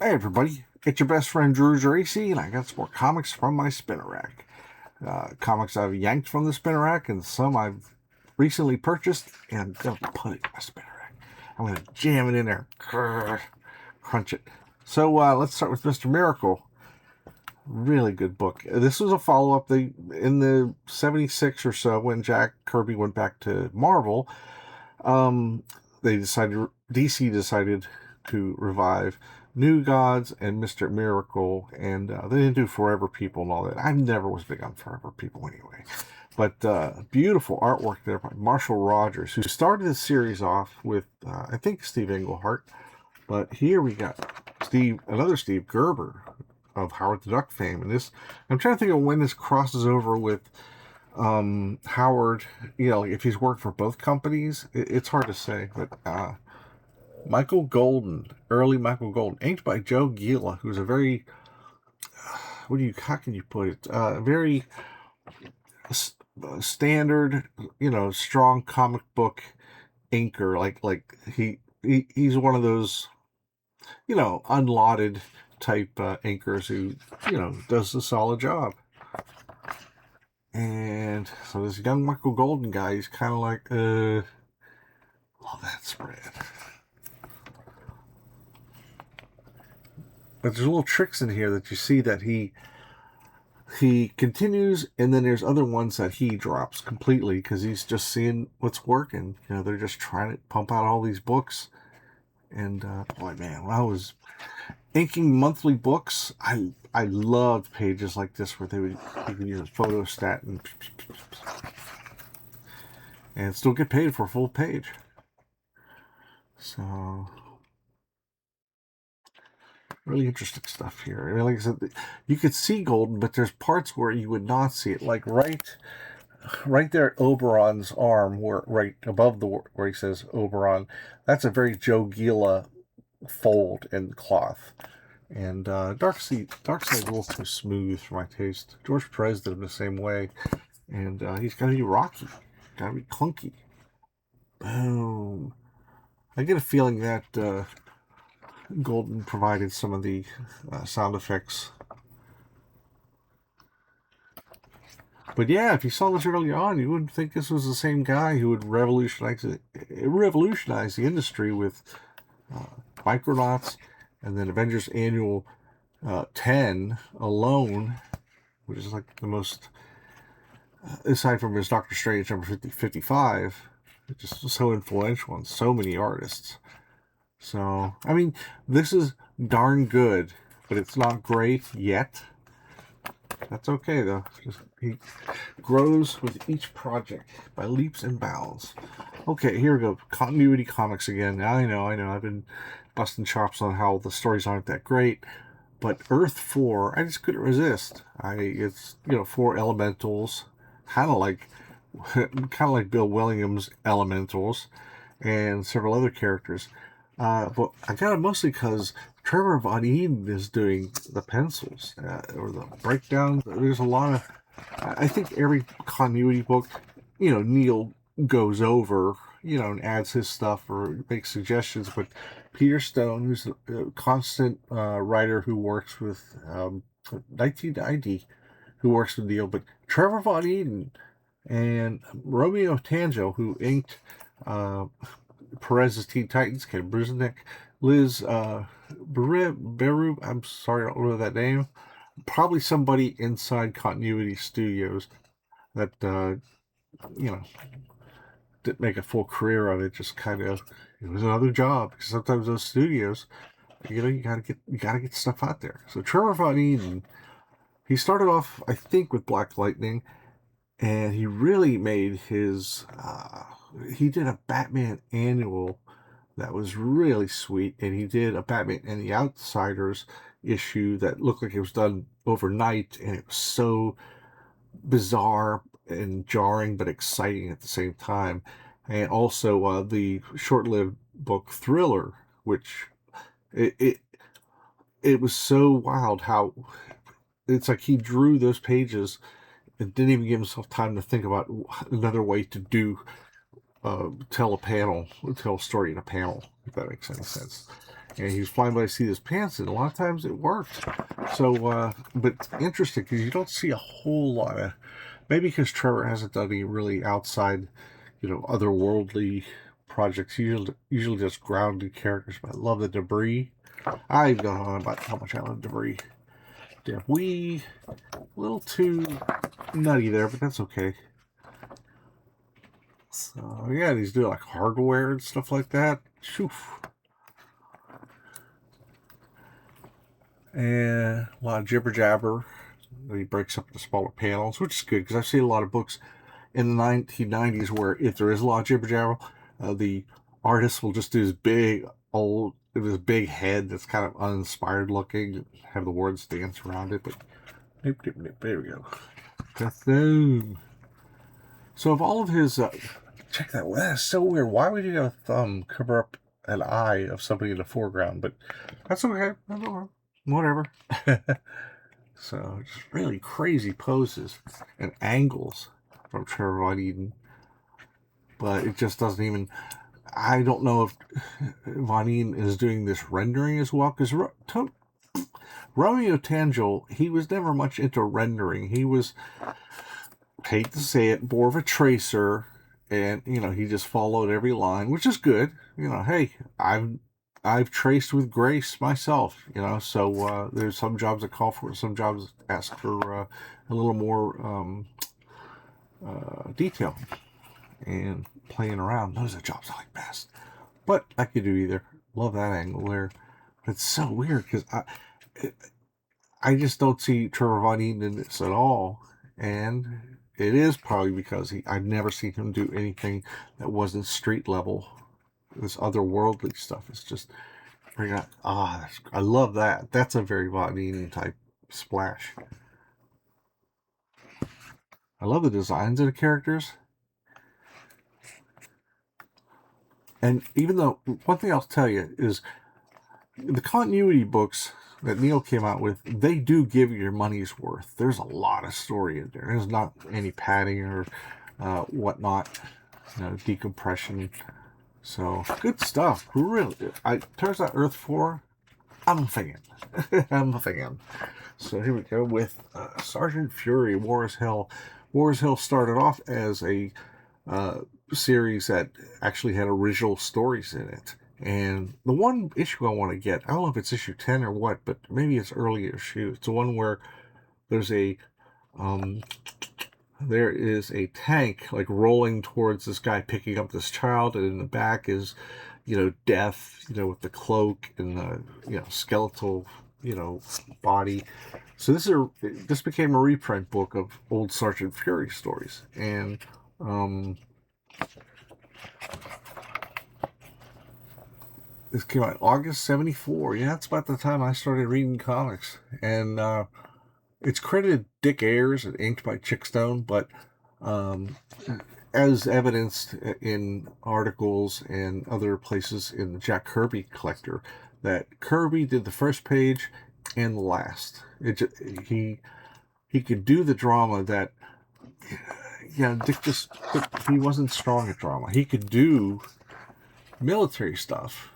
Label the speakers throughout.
Speaker 1: Hey everybody, it's your best friend Drew Geraci, and I got some more comics from my spinner rack. Comics I've yanked from the spinner rack, and some I've recently purchased, and I'm going to put it in my spinner rack. I'm going to jam it in there, crunch it. So let's start with Mr. Miracle. Really good book. This was a follow-up. In the 76 or so, when Jack Kirby went back to Marvel, um, DC decided to revive New Gods and Mr. Miracle, and they didn't do Forever People and all that. I never was big on Forever People anyway. But beautiful artwork there by Marshall Rogers, who started the series off with, I think, Steve Englehart. But here we got another Steve Gerber of Howard the Duck fame. And this, I'm trying to think of when this crosses over with Howard, if he's worked for both companies. It's hard to say, but Michael Golden, early Michael Golden, inked by Joe Gila, who's a very, how can you put it, very standard, strong comic book inker. Like he's one of those, unlauded type inkers who, does a solid job. And so this young Michael Golden guy, he's kind of like, love that spread. But there's little tricks in here that you see that he continues, and then there's other ones that he drops completely because he's just seeing what's working. They're just trying to pump out all these books. And boy, man, when I was inking monthly books, I loved pages like this where you could use a photostat and still get paid for a full page. So really interesting stuff here. I mean, like I said, you could see Golden, but there's parts where you would not see it. Like right there at Oberon's arm, right above where he says Oberon, that's a very Joe Gila fold in cloth. And Darkseid's a little too smooth for my taste. George Perez did him the same way. And he's got to be rocky. Got to be clunky. Boom. I get a feeling that Golden provided some of the sound effects. But yeah, if you saw this early on, you wouldn't think this was the same guy who would revolutionize the industry with Micronauts and then Avengers Annual 10 alone, which is like the most, aside from his Doctor Strange number 55, it's just so influential on so many artists. So, I mean, this is darn good, but it's not great yet. That's okay, though. He grows with each project by leaps and bounds. Okay, here we go. Continuity comics again. I know. I've been busting chops on how the stories aren't that great. But Urth4, I just couldn't resist. It's 4 elementals, kind of like Bill Williams' Elementals, and several other characters. But I got it mostly because Trevor Von Eden is doing the pencils or the breakdown. There's a lot of, I think every continuity book, Neil goes over, and adds his stuff or makes suggestions. But Peter Stone, who's a constant writer who works with 1990, who works with Neil, but Trevor Von Eden and Romeo Tanjo, who inked Perez's Teen Titans, Ken Bruzenek, Liz Beru, I'm sorry, I don't know that name. Probably somebody inside Continuity Studios that, didn't make a full career of it. Just kind of, it was another job. Because sometimes those studios, you gotta get stuff out there. So Trevor Von Eden, he started off, I think, with Black Lightning, and he really made his. He did a Batman annual that was really sweet, and he did a Batman and the Outsiders issue that looked like it was done overnight, and it was so bizarre and jarring but exciting at the same time. And also the short-lived book Thriller, which it was so wild how it's like he drew those pages and didn't even give himself time to think about another way to tell a story in a panel, if that makes any sense. and he's flying by to see his pants, and a lot of times it worked. So, but it's interesting because you don't see a whole lot of, maybe because Trevor hasn't done any really outside, otherworldly projects. Usually just grounded characters. But I love the debris. I don't know about how much I love debris. Debris, a little too nutty there, but that's okay. So yeah, he's doing like hardware and stuff like that. Shoof. And a lot of jibber jabber. He breaks up into smaller panels, which is good because I've seen a lot of books in the 1990s where if there is a lot of jibber jabber, the artist will just do this big head that's kind of uninspired looking, have the words dance around it. But there we go. Boom. So of all of his, check that. That's so weird. Why would you have a thumb cover up an eye of somebody in the foreground? But that's okay. Whatever. So just really crazy poses and angles from Trevor Von Eden. But it just doesn't even, I don't know if Von Eden is doing this rendering as well, because Romeo Tangel, he was never much into rendering. He was, hate to say it, more of a tracer, and he just followed every line, which is good. Hey, I've traced with grace myself, so there's some jobs that call for it, some jobs ask for a little more detail and playing around. Those are jobs I like best. But I could do either. Love that angle there. It's so weird because I just don't see Trevor Von Eden in this at all. And it is probably because I've never seen him do anything that wasn't street level. This otherworldly stuff is just I love that. That's a very Von Eden type splash. I love the designs of the characters. And even though, one thing I'll tell you is the continuity books that Neil came out with, they do give you your money's worth. There's a lot of story in there. There's not any padding or whatnot, decompression. So good stuff. Really, turns out Urth4, I'm a fan. I'm a fan. So here we go with Sergeant Fury, War is Hell. War is Hell started off as a series that actually had original stories in it. And the one issue I want to get, I don't know if it's issue 10 or what, but maybe it's early issue. It's the one where there's there is a tank like rolling towards this guy picking up this child, and in the back is, death, with the cloak and the, skeletal, body. So this became a reprint book of old Sergeant Fury stories. And this came out August 1974. Yeah, that's about the time I started reading comics. And it's credited Dick Ayers and inked by Chickstone, but as evidenced in articles and other places in the Jack Kirby collector, that Kirby did the first page and the last. He could do the drama that, Dick he wasn't strong at drama. He could do military stuff.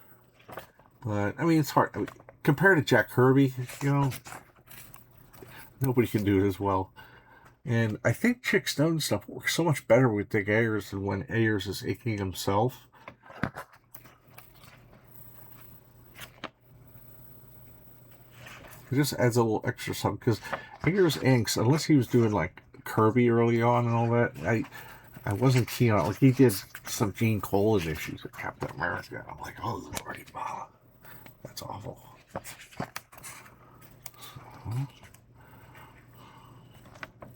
Speaker 1: But, it's hard. Compared to Jack Kirby, nobody can do it as well. And I think Chickstone stuff works so much better with Dick Ayers than when Ayers is inking himself. It just adds a little extra something, because Ayers inks, unless he was doing like Kirby early on and all that, I wasn't keen on it. Like, he did some Gene Colan issues with Captain America. I'm like, oh, Lordy, wow. That's awful. So,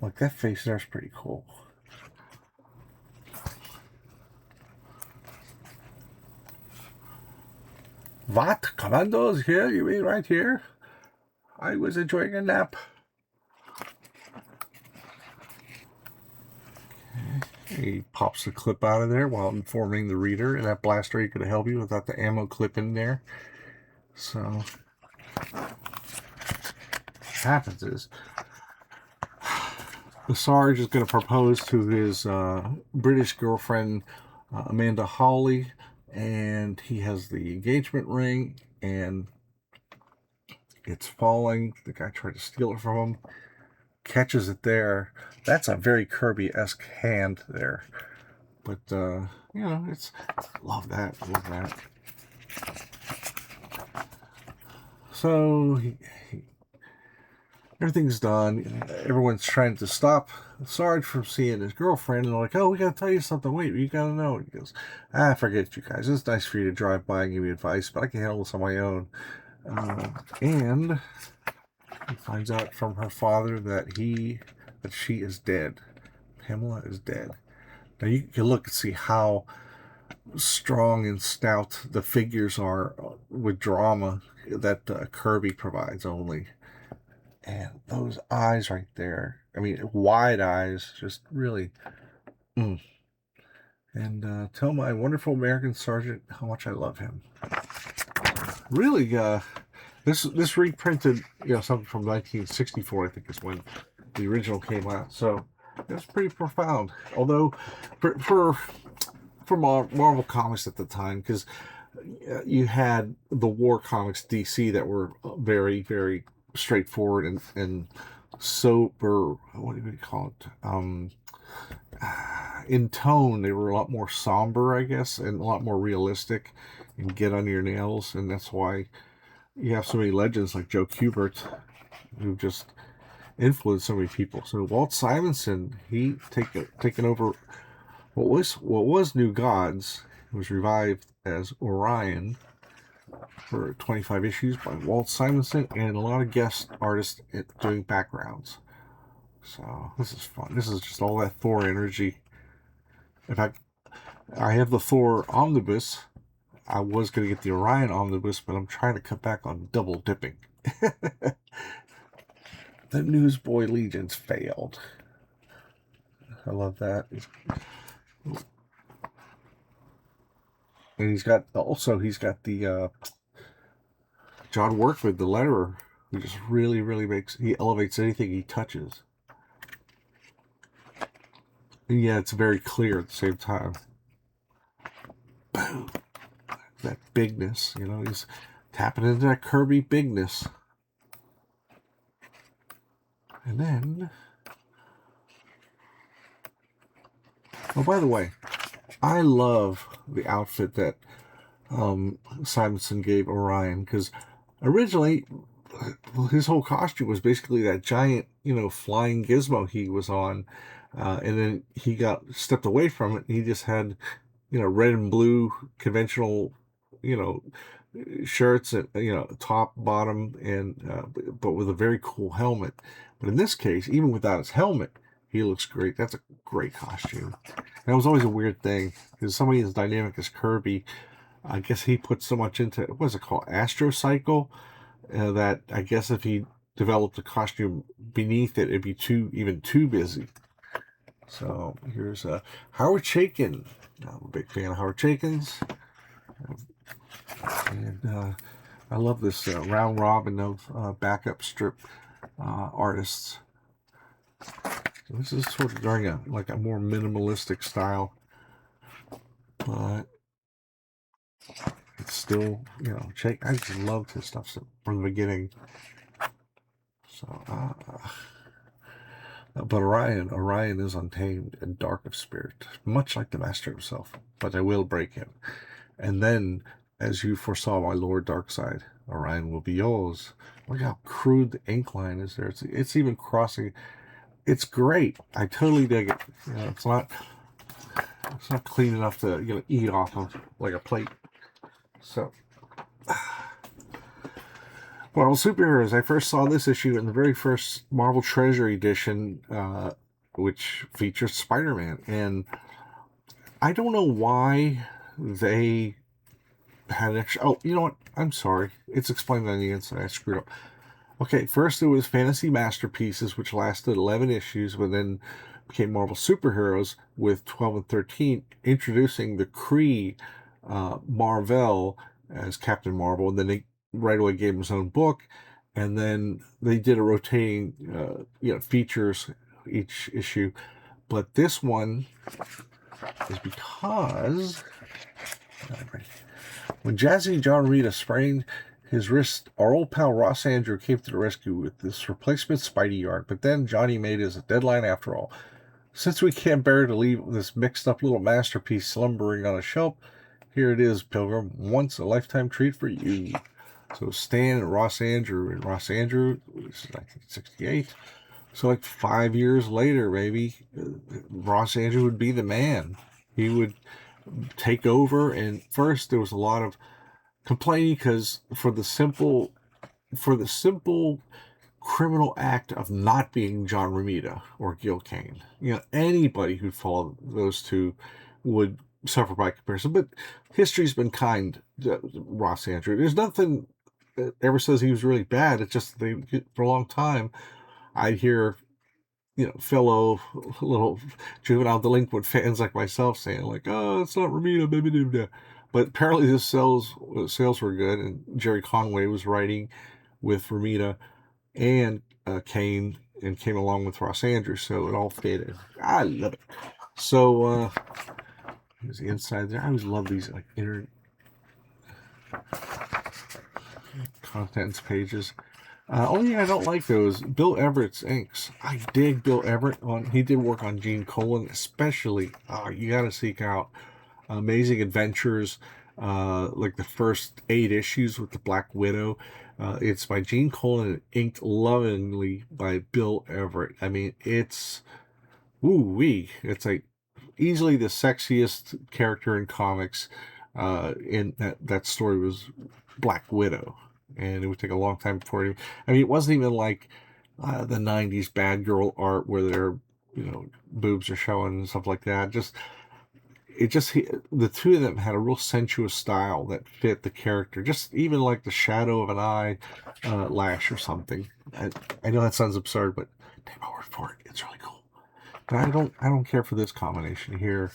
Speaker 1: like, that face there's pretty cool. What? Commandos here? You mean right here? I was enjoying a nap. He pops the clip out of there while informing the reader, and that blaster could help you without the ammo clip in there. So, what happens is the Sarge is going to propose to his British girlfriend, Amanda Hawley, and he has the engagement ring, and it's falling. The guy tried to steal it from him, catches it there. That's a very Kirby-esque hand there. But, it's, love that. So, everything's done. Everyone's trying to stop Sarge from seeing his girlfriend, and they're like, oh, we gotta tell you something. Wait, you gotta know. He goes, forget you guys. It's nice for you to drive by and give me advice, but I can handle this on my own. And he finds out from her father that she is dead. Pamela is dead. Now you can look and see how strong and stout the figures are with drama that Kirby provides only. And those eyes right there, I mean, wide eyes, just really. And tell my wonderful American Sergeant how much I love him. Really, this reprinted, something from 1964, I think is when the original came out. So it was pretty profound. Although, for Marvel Comics at the time, because you had the War Comics DC that were very, very straightforward and sober. What do we call it? In tone, they were a lot more somber, I guess, and a lot more realistic and get on your nails. And that's why you have so many legends like Joe Kubert, who just influenced so many people. So Walt Simonson, he taken over what was New Gods. It was revived as Orion for 25 issues by Walt Simonson and a lot of guest artists doing backgrounds. So this is fun. This is just all that Thor energy. In fact, I have the Thor omnibus. I was going to get the Orion omnibus, but I'm trying to cut back on double dipping. The Newsboy Legions failed. I love that. And he's got the John Workman, the letterer, who just really, really he elevates anything he touches. And yeah, it's very clear at the same time. Boom. That bigness, he's tapping into that Kirby bigness. And then, oh, by the way, I love the outfit that Simonson gave Orion, because originally his whole costume was basically that giant, flying gizmo he was on, and then he got stepped away from it. He just had, red and blue conventional, shirts and top, bottom, and but with a very cool helmet. But in this case, even without his helmet, he looks great. That's a great costume. And that was always a weird thing, because somebody as dynamic as Kirby, I guess he put so much into, what is it called, Astrocycle, that I guess if he developed a costume beneath it, it'd be even too busy. So here's Howard Chaykin. I'm a big fan of Howard Chaykin's. And I love this round robin of backup strip artists. So this is sort of during a more minimalistic style, but it's still, I just loved his stuff from the beginning. So, but Orion is untamed and dark of spirit, much like the Master himself. But I will break him, and then, as you foresaw, my Lord Darkseid, Orion will be yours. Look how crude the ink line is there. It's even crossing. It's great. I totally dig it. It's not clean enough to eat off of like a plate. So, Marvel Superheroes. I first saw this issue in the very first Marvel Treasure edition, which features Spider-Man, and I don't know why they had an extra. Oh, you know what? I'm sorry. It's explained on the inside. I screwed up. Okay, first it was Fantasy Masterpieces, which lasted 11 issues, but then became Marvel Superheroes with 12 and 13, introducing the Kree Marvel as Captain Marvel, and then they right away gave him his own book, and then they did a rotating, features each issue. But this one is because when Jazzy John Rita sprained his wrist, our old pal Ross Andrew came to the rescue with this replacement Spidey yarn, but then Johnny made his a deadline after all. Since we can't bear to leave this mixed-up little masterpiece slumbering on a shelf, here it is, Pilgrim, once-a-lifetime treat for you. So Stan and Ross Andrew, this is 1968. So like 5 years later, maybe, Ross Andrew would be the man. He would take over, and first there was a lot of complaining because for the simple criminal act of not being John Romita or Gil Kane. Anybody who'd follow those two would suffer by comparison. But history's been kind to Ross Andrew. There's nothing that ever says he was really bad. It's just for a long time, I'd hear, fellow little juvenile delinquent fans like myself saying, like, oh, it's not Romita, baby. But apparently the sales were good, and Jerry Conway was writing with Romita and Kane, and came along with Ross Andrews, so it all fitted. I love it. So here's the inside there. I always love these like inner contents pages. Only I don't like those Bill Everett's inks. I dig Bill Everett. He did work on Gene Colan, especially. You got to seek out Amazing Adventures, like the first 8 issues with the Black Widow. It's by Gene Colan and inked lovingly by Bill Everett. I mean, it's woo-wee. It's like easily the sexiest character in comics. In that story was Black Widow, and it would take a long time before it. I mean, it wasn't even like the '90s bad girl art where their boobs are showing and stuff like that. The two of them had a real sensuous style that fit the character. Just even like the shadow of an eye lash or something. I know that sounds absurd, but take my word for it. It's really cool. But I don't care for this combination here.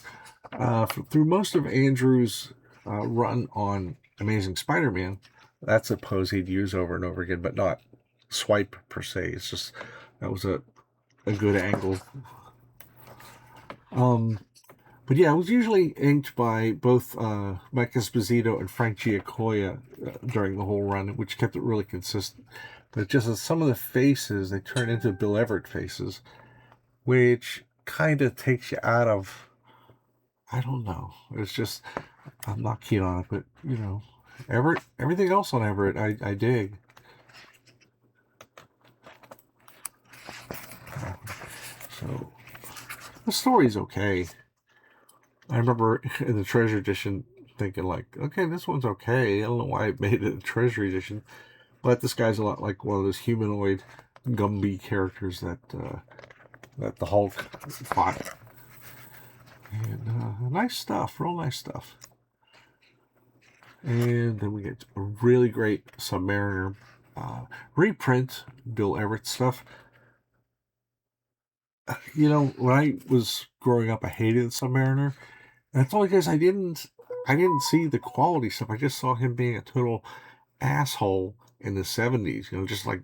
Speaker 1: Through most of Andrew's run on Amazing Spider-Man, that's a pose he'd use over and over again, but not swipe per se. It's just that was a good angle. But yeah, it was usually inked by both Mike Esposito and Frank Giacoia during the whole run, which kept it really consistent. But just as some of the faces, they turn into Bill Everett faces, which kind of takes you out of, I don't know. It's just, I'm not keen on it, but, Everett, everything else on Everett, I dig. So, the story's okay. I remember in the Treasure Edition thinking, like, okay, this one's okay. I don't know why I made it a Treasury Edition. But this guy's a lot like one of those humanoid Gumby characters that the Hulk fought. And nice stuff, real nice stuff. And then we get a really great Submariner reprint, Bill Everett stuff. When I was growing up, I hated Submariner. And that's only because I didn't see the quality stuff. I just saw him being a total asshole in the 70s, just like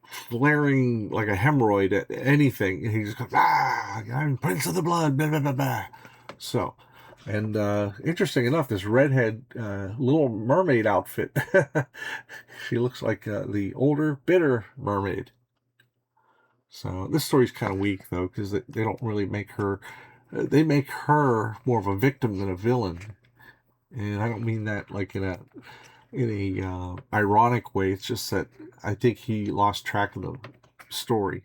Speaker 1: flaring like a hemorrhoid at anything. And he just goes, I'm Prince of the Blood, blah, blah, blah, blah. So, and interesting enough, this redhead Little Mermaid outfit, she looks like the older, bitter mermaid. So this story's kind of weak, though, because they don't really make her... They make her more of a victim than a villain. And I don't mean that like in a ironic way. It's just that I think he lost track of the story.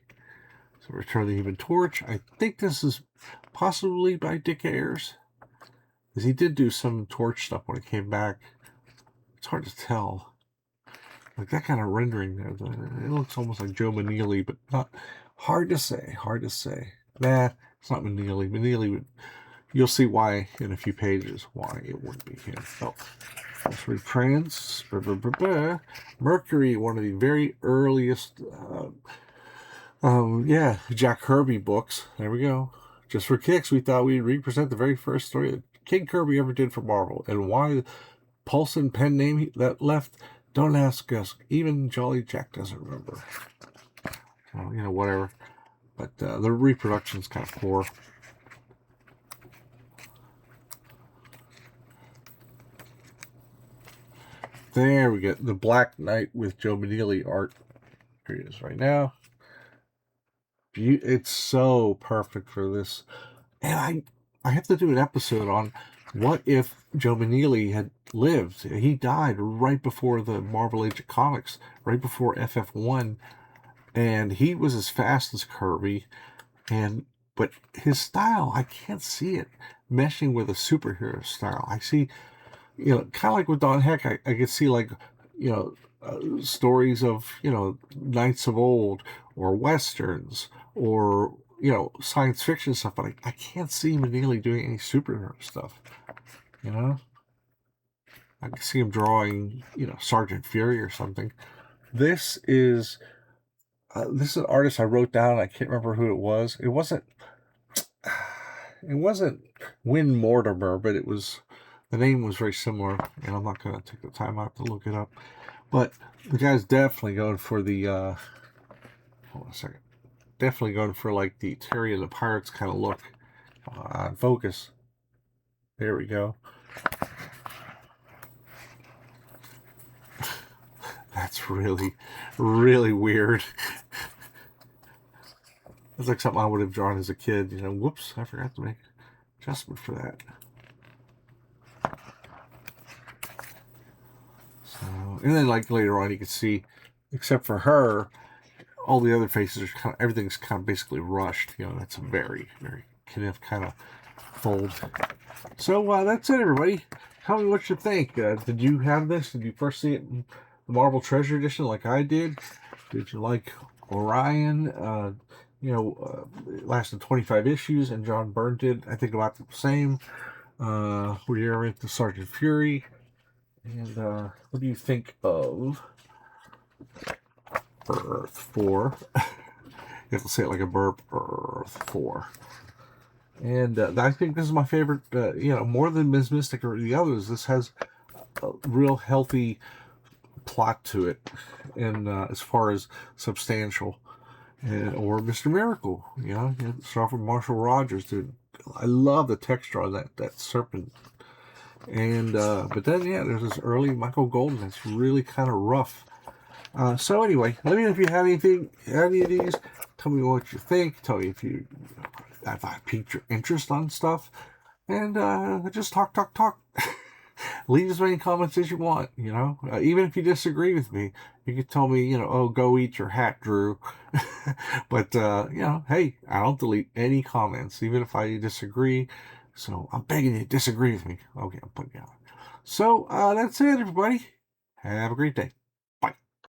Speaker 1: So Return of the Human Torch. I think this is possibly by Dick Ayers, because he did do some Torch stuff when it came back. It's hard to tell. Like that kind of rendering there, it looks almost like Joe Maneely, but not. Hard to say. Nah, it's not Maneely. Maneely would. You'll see why in a few pages why it wouldn't be him. Oh, let's read Prince. Mercury, one of the very earliest, Jack Kirby books. There we go. Just for kicks, we thought we'd represent the very first story that King Kirby ever did for Marvel, and why the Paulson pen name that left. Don't ask us. Even Jolly Jack doesn't remember. So, whatever. But the reproduction's kind of poor. There we go. The Black Knight with Joe Manili art. Here he is right now. It's so perfect for this. And I have to do an episode on what if Joe Manili had lived. He died right before the Marvel Age of Comics, right before FF1, and he was as fast as Kirby, but his style, I can't see it meshing with a superhero style. I see, kind of like with Don Heck, I could see like, stories of, Knights of Old or Westerns or, science fiction stuff, but I can't see Manili doing any superhero stuff, I can see him drawing, Sergeant Fury or something. This is an artist I wrote down. I can't remember who it was. It wasn't Win Mortimer, but the name was very similar, and I'm not going to take the time out to look it up. But the guy's definitely going for the, hold on a second, definitely going for like the Terry and the Pirates kind of look. On focus. There we go. That's really, really weird. It's like something I would have drawn as a kid. Whoops, I forgot to make adjustment for that. So, and then like later on, you can see, except for her, all the other faces are everything's kind of basically rushed. That's a very, very kind of fold. So that's it, everybody. Tell me what you think. Did you have this? Did you first see it in the Marvel Treasure Edition like I did? Did you like Orion? It lasted 25 issues, and John Byrne did, I think, about the same. Were you ever into Sergeant Fury? And what do you think of Urth4? You have to say it like a burp. Urth4. And I think this is my favorite, more than Ms. Mystic or the others. This has a real healthy plot to it, and as far as substantial, or Mr. Miracle, start from Marshall Rogers, dude. I love the texture on that serpent, and but then there's this early Michael Golden that's really kind of rough. So anyway, let me know if you have any of these. Tell me what you think. Tell me if I piqued your interest on stuff, and just talk. Leave as many comments as you want, even if you disagree with me, you could tell me, oh, go eat your hat, Drew. But, hey, I don't delete any comments, even if I disagree. So I'm begging you to disagree with me. Okay, I'm putting you out. So that's it, everybody. Have a great day.